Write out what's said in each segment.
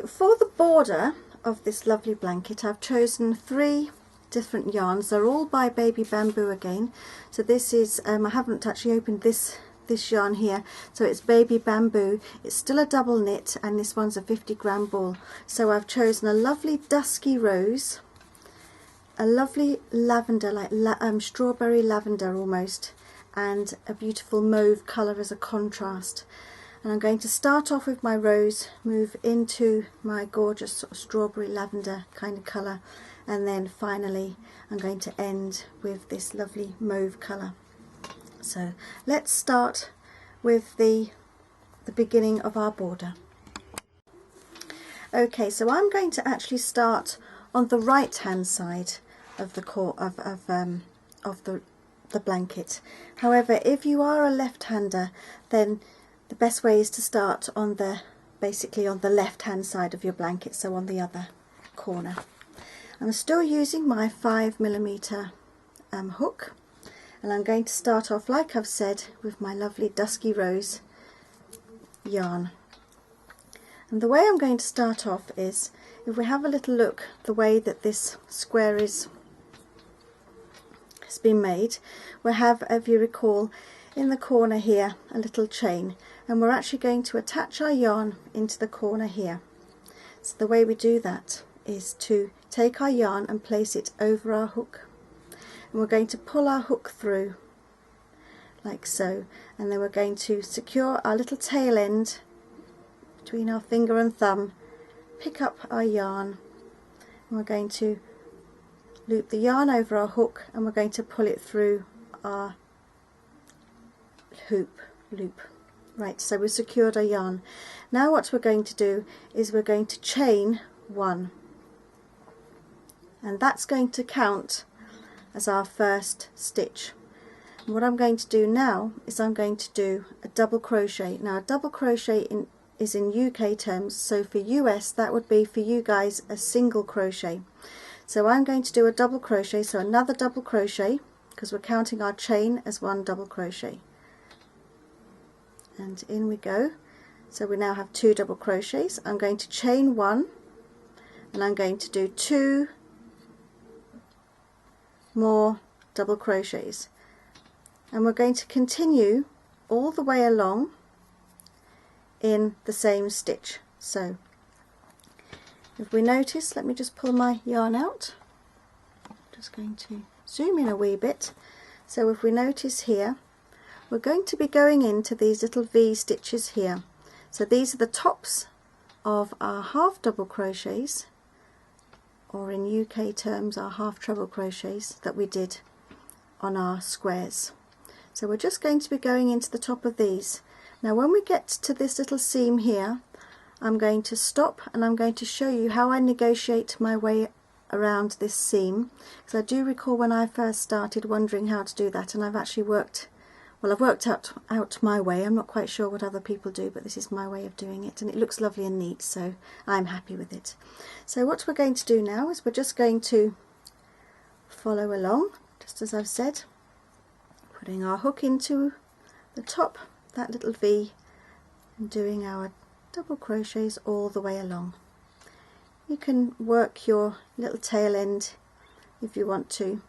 So for the border of this lovely blanket, I've chosen 3 different yarns. They're all by Baby Bamboo again. So this is, I haven't actually opened this yarn here, so it's Baby Bamboo. It's still a double knit, and this one's a 50-gram ball. So I've chosen a lovely dusky rose, a lovely lavender, like strawberry lavender almost, and a beautiful mauve colour as a contrast. And I'm going to start off with my rose, move into my gorgeous sort of strawberry lavender kind of colour, and then finally I'm going to end with this lovely mauve colour. So let's start with the beginning of our border. Okay, so I'm going to actually start on the right hand side of the the blanket. However, if you are a left-hander, then the best way is to start on basically on the left hand side of your blanket, so on the other corner. I'm still using my 5mm hook, and I'm going to start off, like I've said, with my lovely dusky rose yarn. And the way I'm going to start off is, if we have a little look the way that this square has been made, we have, if you recall, in the corner here a little chain, and we're actually going to attach our yarn into the corner here. So the way we do that is to take our yarn and place it over our hook, and we're going to pull our hook through like so, and then we're going to secure our little tail end between our finger and thumb, pick up our yarn, and we're going to loop the yarn over our hook, and we're going to pull it through our loop. Right, so we've secured our yarn. Now what we're going to do is we're going to chain 1, and that's going to count as our first stitch. And what I'm going to do now is I'm going to do a double crochet. Now a double crochet is in UK terms, so for US that would be, for you guys, a single crochet. So I'm going to do a double crochet, so another double crochet, because we're counting our chain as 1 double crochet. And in we go. So we now have 2 double crochets. I'm going to chain 1, and I'm going to do 2 more double crochets, and we're going to continue all the way along in the same stitch. So if we notice, let me just pull my yarn out, just going to zoom in a wee bit. So if we notice here, we're going to be going into these little V stitches here. So these are the tops of our half double crochets, or in UK terms our half treble crochets that we did on our squares. So we're just going to be going into the top of these. Now when we get to this little seam here, I'm going to stop, and I'm going to show you how I negotiate my way around this seam, because I do recall when I first started wondering how to do that, and I've actually worked out my way. I'm not quite sure what other people do, but this is my way of doing it, and it looks lovely and neat, so I'm happy with it. So what we're going to do now is we're just going to follow along, just as I've said, putting our hook into the top, that little V, and doing our double crochets all the way along. You can work your little tail end if you want to.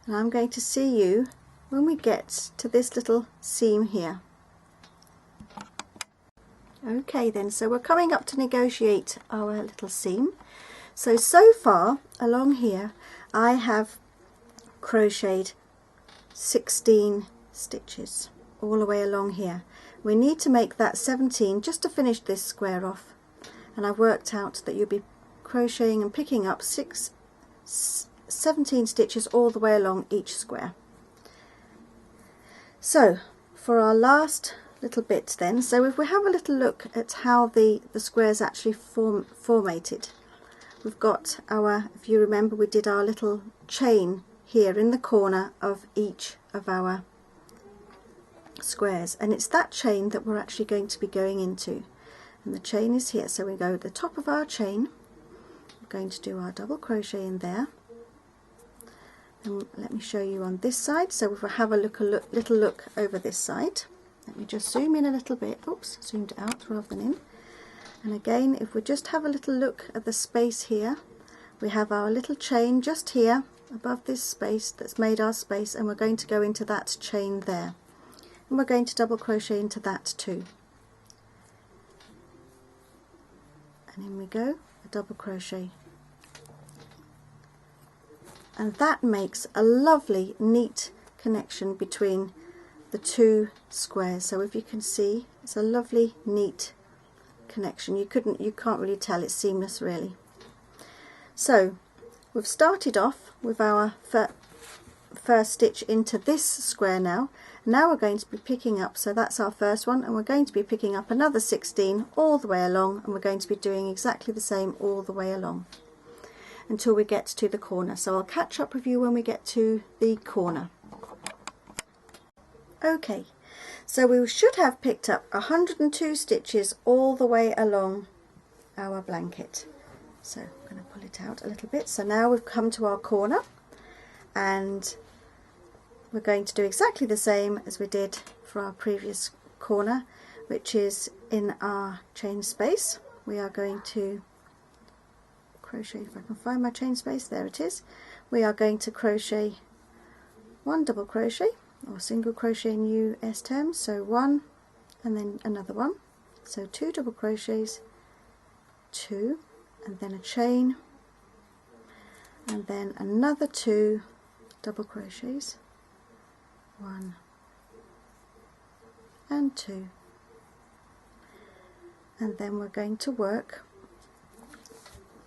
And I'm going to see you when we get to this little seam here. Okay then, so we're coming up to negotiate our little seam. So far along here I have crocheted 16 stitches all the way along here. We need to make that 17 just to finish this square off, and I've worked out that you'll be crocheting and picking up 17 stitches all the way along each square. So for our last little bit then, so if we have a little look at how the squares actually formatted, we've got our, if you remember, we did our little chain here in the corner of each of our squares, and it's that chain that we're actually going to be going into, and the chain is here. So we go at the top of our chain, we're going to do our double crochet in there, and let me show you on this side. So if we have a little look over this side, Let me just zoom in a little bit. Oops, zoomed out rather than in. And again, if we just have a little look at the space here, we have our little chain just here above this space that's made our space, and we're going to go into that chain there. And we're going to double crochet into that too. And in we go, a double crochet. And that makes a lovely, neat connection between the two squares. So if you can see, it's a lovely, neat connection. You can't really tell, it's seamless really. So we've started off with our first stitch into this square now. Now we're going to be picking up, so that's our first one, and we're going to be picking up another 16 all the way along, and we're going to be doing exactly the same all the way along until we get to the corner. So I'll catch up with you when we get to the corner. Okay, so we should have picked up 102 stitches all the way along our blanket. So I'm going to pull it out a little bit. So now we've come to our corner, and we're going to do exactly the same as we did for our previous corner, which is in our chain space. We are going to crochet, if I can find my chain space, there it is. We are going to crochet one double crochet, or single crochet in US terms, so one and then another one, so 2 double crochets, 2, and then a chain, and then another 2 double crochets, 1 and 2, and then we're going to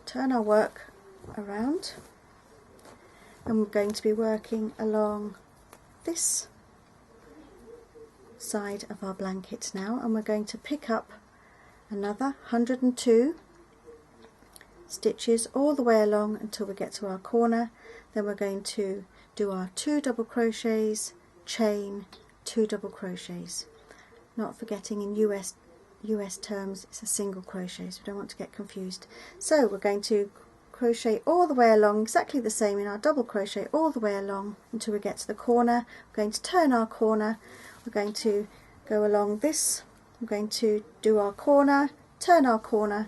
turn our work around, and we're going to be working along this side of our blanket now, and we're going to pick up another 102 stitches all the way along until we get to our corner. Then we're going to do our 2 double crochets, chain, 2 double crochets, not forgetting in US terms it's a single crochet, so we don't want to get confused. So we're going to crochet all the way along exactly the same in our double crochet all the way along until we get to the corner. We're going to turn our corner, we're going to go along this, we're going to do our corner, turn our corner,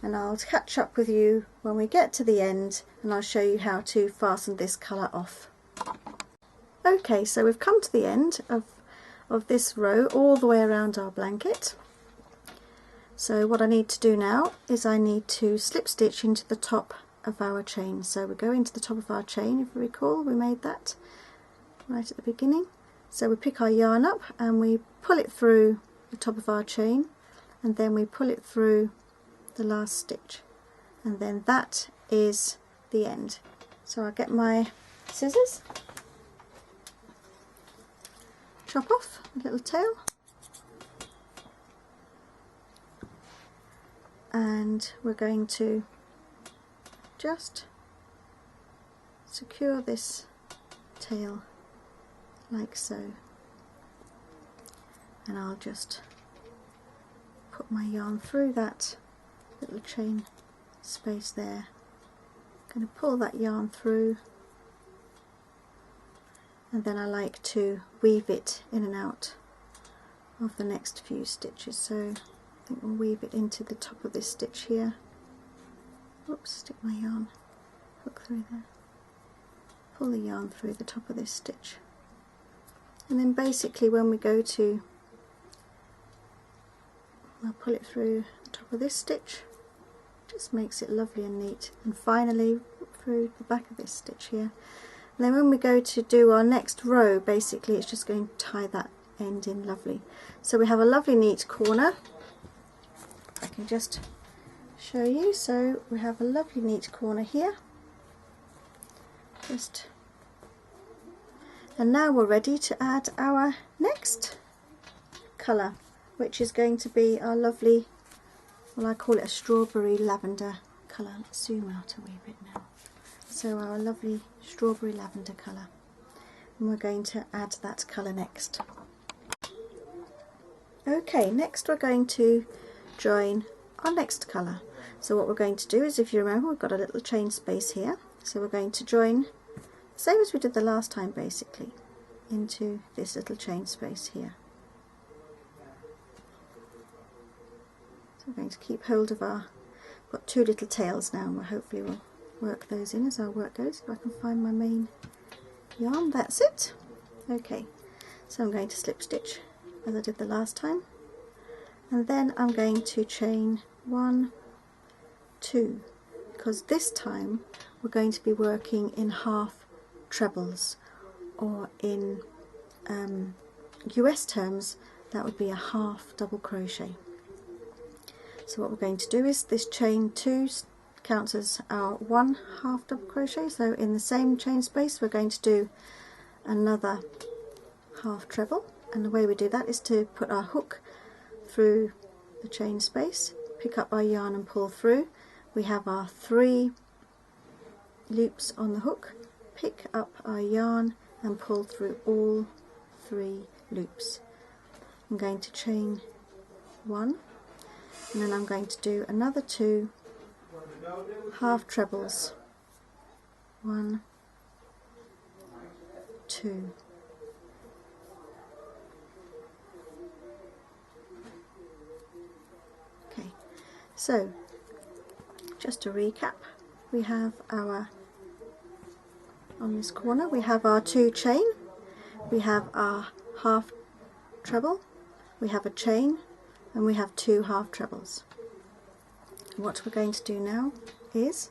and I'll catch up with you when we get to the end, and I'll show you how to fasten this colour off. Okay, so we've come to the end of this row all the way around our blanket. So what I need to do now is I need to slip stitch into the top of our chain. So we go into the top of our chain, if you recall we made that right at the beginning. So we pick our yarn up and we pull it through the top of our chain, and then we pull it through the last stitch, and then that is the end. So I'll get my scissors, chop off a little tail, and we're going to just secure this tail like so, and I'll just put my yarn through that little chain space there. I'm going to pull that yarn through, and then I like to weave it in and out of the next few stitches. So I think we'll weave it into the top of this stitch here. Oops, stick my yarn hook through there. Pull the yarn through the top of this stitch, and then basically when we go to, I'll pull it through the top of this stitch, just makes it lovely and neat, and finally through the back of this stitch here. And then when we go to do our next row, basically it's just going to tie that end in lovely. So we have a lovely neat corner. I can just show you. So we have a lovely neat corner here. And now we're ready to add our next colour, which is going to be our lovely, well, I call it a strawberry lavender colour. Let's zoom out a wee bit now. So our lovely strawberry lavender colour, and we're going to add that colour next. Okay, next we're going to join our next colour. So what we're going to do is, if you remember, we've got a little chain space here, so we're going to join, same as we did the last time basically, into this little chain space here. we're going to keep hold of our, got two little tails now, and hopefully we'll work those in as our work goes. If I can find my main yarn, that's it. Okay, so I'm going to slip stitch as I did the last time, and then I'm going to chain 1, 2, because this time we're going to be working in half trebles, or in US terms that would be a half double crochet. So what we're going to do is this chain 2 counts as our 1 half double crochet, so in the same chain space we're going to do another half treble, and the way we do that is to put our hook through the chain space, pick up our yarn and pull through. We have our 3 loops on the hook, pick up our yarn and pull through all 3 loops. I'm going to chain 1, and then I'm going to do another 2 half trebles, 1, 2, okay. So just to recap, we have our, on this corner we have our 2 chain, we have our half treble, we have a chain, and we have 2 half trebles. What we're going to do now is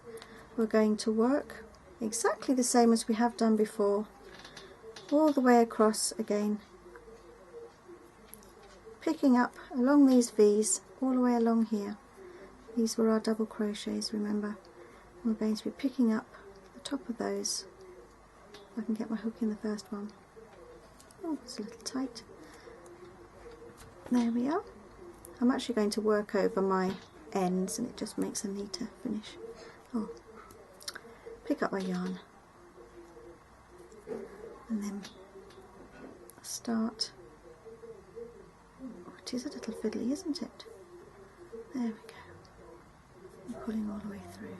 we're going to work exactly the same as we have done before, all the way across again, picking up along these V's all the way along here. These were our double crochets, remember. We're going to be picking up the top of those. If I can get my hook in the first one. Oh, it's a little tight. There we are. I'm actually going to work over my ends, and it just makes a neater finish. Oh, pick up my yarn and then start. Oh, it is a little fiddly, isn't it? There we go. I'm pulling all the way through.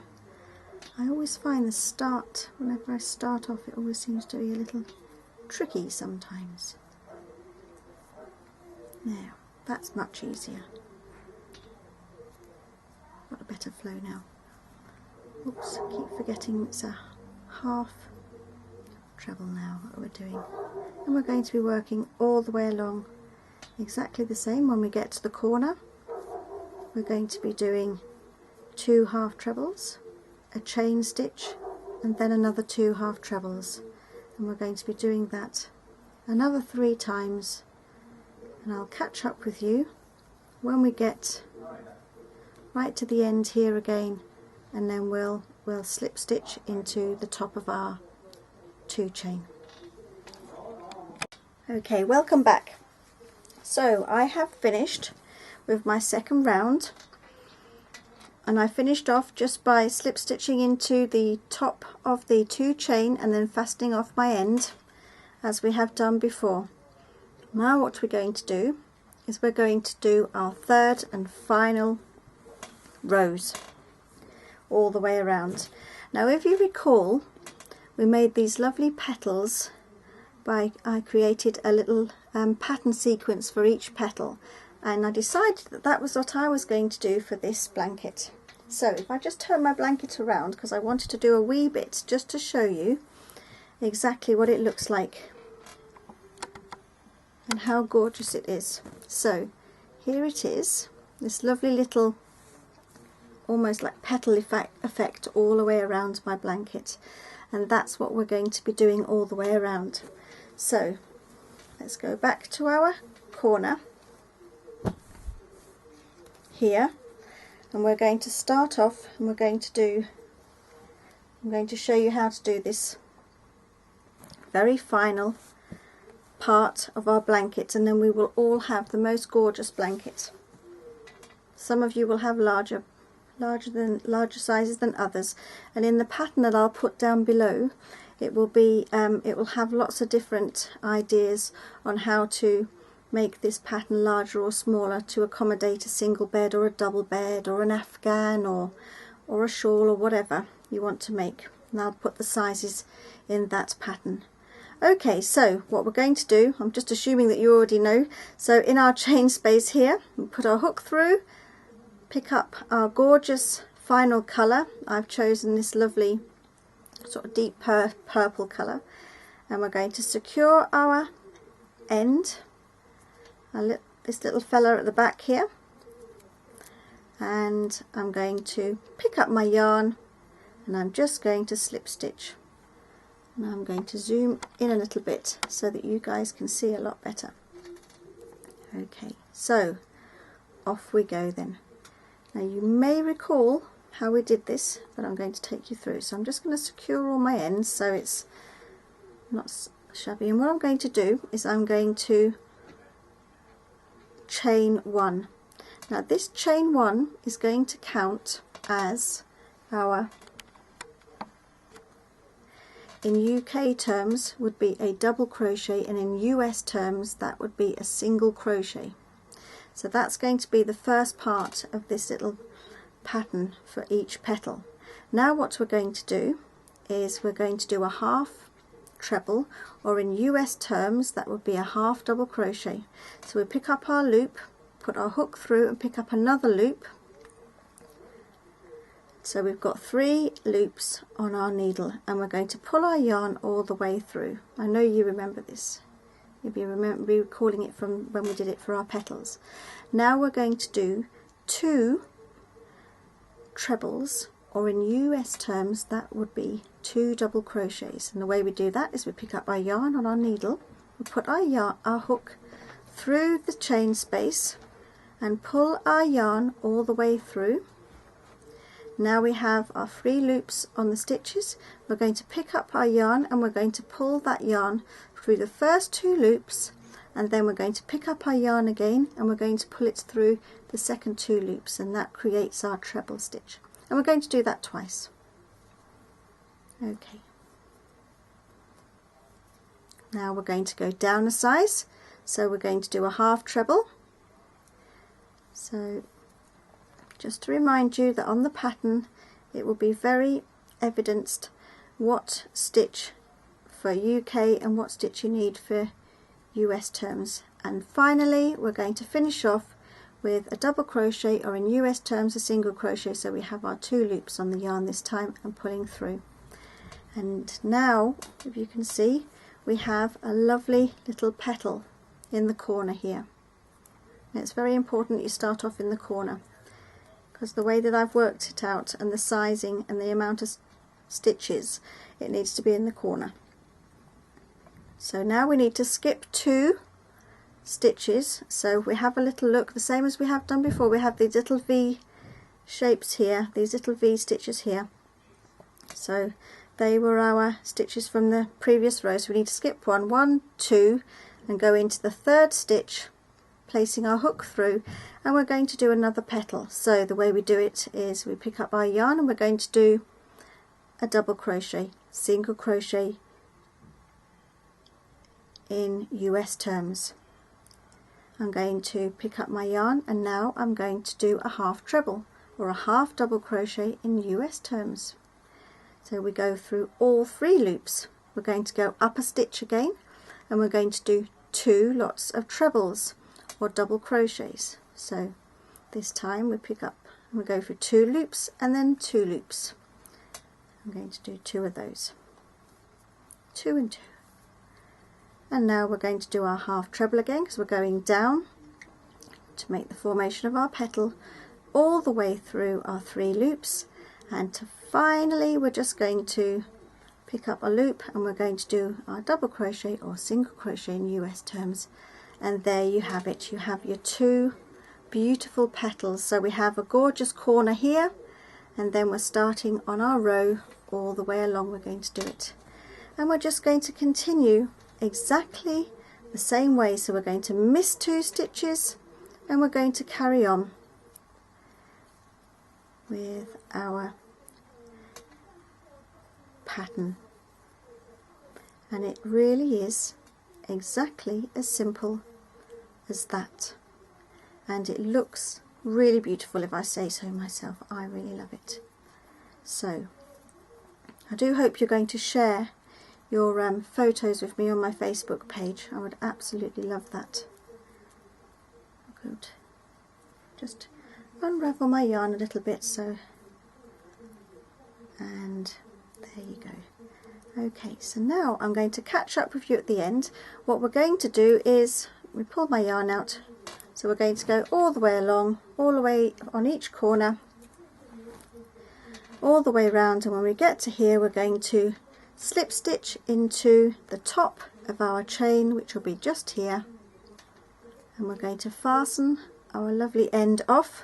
I always find the start, whenever I start off, it always seems to be a little tricky sometimes. Now, that's much easier. Got a better flow now. Oops, I keep forgetting it's a half treble now that we're doing. And we're going to be working all the way along exactly the same. When we get to the corner, we're going to be doing 2 half trebles, a chain stitch, and then another 2 half trebles. And we're going to be doing that another 3 times, and I'll catch up with you when we get right to the end here again, and then we'll slip stitch into the top of our 2 chain. Okay, welcome back. So I have finished with my second round, and I finished off just by slip stitching into the top of the 2 chain and then fastening off my end as we have done before. Now what we're going to do is we're going to do our third and final rows all the way around. Now if you recall, we made these lovely petals by, I created a little pattern sequence for each petal, and I decided that that was what I was going to do for this blanket. So if I just turn my blanket around, because I wanted to do a wee bit just to show you exactly what it looks like and how gorgeous it is. So here it is, this lovely little almost like petal effect all the way around my blanket, and that's what we're going to be doing all the way around. So let's go back to our corner here, and we're going to start off, and I'm going to show you how to do this very final part of our blanket, and then we will all have the most gorgeous blanket. Some of you will have larger sizes than others, and in the pattern that I'll put down below, it will have lots of different ideas on how to make this pattern larger or smaller to accommodate a single bed or a double bed or an afghan or a shawl or whatever you want to make, and I'll put the sizes in that pattern. Okay, so what we're going to do, I'm just assuming that you already know, so in our chain space here, we'll put our hook through, pick up our gorgeous final colour. I've chosen this lovely sort of deep purple colour, and we're going to secure our end, this little fella at the back here, and I'm going to pick up my yarn and I'm just going to slip stitch. Now I'm going to zoom in a little bit so that you guys can see a lot better. Okay, so off we go then. Now you may recall how we did this, but I'm going to take you through. So I'm just going to secure all my ends so it's not shabby, and what I'm going to do is I'm going to chain 1. Now this chain 1 is going to count as our, in UK terms would be a double crochet, and in US terms that would be a single crochet. So that's going to be the first part of this little pattern for each petal. Now what we're going to do is we're going to do a half treble, or in US terms that would be a half double crochet. So we pick up our loop, put our hook through and pick up another loop. So we've got 3 loops on our needle, and we're going to pull our yarn all the way through. I know you remember this. You'll be recalling it from when we did it for our petals. Now we're going to do 2 trebles, or in US terms that would be 2 double crochets. And the way we do that is we pick up our yarn on our needle, we put our hook through the chain space and pull our yarn all the way through. Now we have our 3 loops on the stitches. We're going to pick up our yarn and we're going to pull that yarn through the first 2 loops, and then we're going to pick up our yarn again and we're going to pull it through the second 2 loops, and that creates our treble stitch. And we're going to do that twice. Okay. Now we're going to go down a size, so we're going to do a half treble. So just to remind you that on the pattern it will be very evidenced what stitch for UK and what stitch you need for US terms. And finally we're going to finish off with a double crochet, or in US terms a single crochet, so we have our 2 loops on the yarn this time and pulling through. And now, if you can see, we have a lovely little petal in the corner here. And it's very important that you start off in the corner, because the way that I've worked it out and the sizing and the amount of stitches, it needs to be in the corner. So now we need to skip 2 stitches. So we have a little look, the same as we have done before. We have these little V shapes here, these little V stitches here. So they were our stitches from the previous row. So we need to skip 1, 2, and go into the 3rd stitch, placing our hook through, and we're going to do another petal. So the way we do it is we pick up our yarn and we're going to do a double crochet, single crochet in US terms. I'm going to pick up my yarn, and now I'm going to do a half treble, or a half double crochet in US terms. So we go through all 3 loops. We're going to go up a stitch again, and we're going to do 2 lots of trebles or double crochets. So this time we pick up and we go for 2 loops and then 2 loops. I'm going to do 2 of those, 2 and 2. And now we're going to do our half treble again, because we're going down to make the formation of our petal all the way through our 3 loops, and finally we're just going to pick up a loop and we're going to do our double crochet or single crochet in US terms. And there you have it, you have your 2 beautiful petals. So we have a gorgeous corner here, and then we're starting on our row all the way along. We're going to do it, and we're just going to continue exactly the same way. So we're going to miss 2 stitches and we're going to carry on with our pattern, and it really is exactly as simple as that, and it looks really beautiful, if I say so myself. I really love it. So I do hope you're going to share your photos with me on my Facebook page. I would absolutely love that. Good. Just unravel my yarn a little bit, so, and there you go. Okay, so now I'm going to catch up with you at the end. What we're going to do is, we pull my yarn out, so we're going to go all the way along, all the way on each corner, all the way around, and when we get to here we're going to slip stitch into the top of our chain, which will be just here, and we're going to fasten our lovely end off,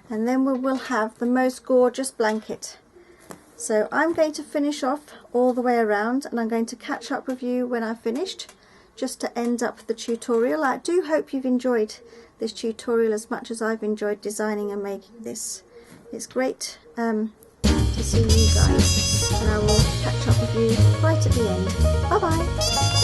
and then we will have the most gorgeous blanket. So I'm going to finish off all the way around, and I'm going to catch up with you when I've finished, just to end up the tutorial. I do hope you've enjoyed this tutorial as much as I've enjoyed designing and making this. It's great to see you guys, and I will catch up with you right at the end. Bye bye.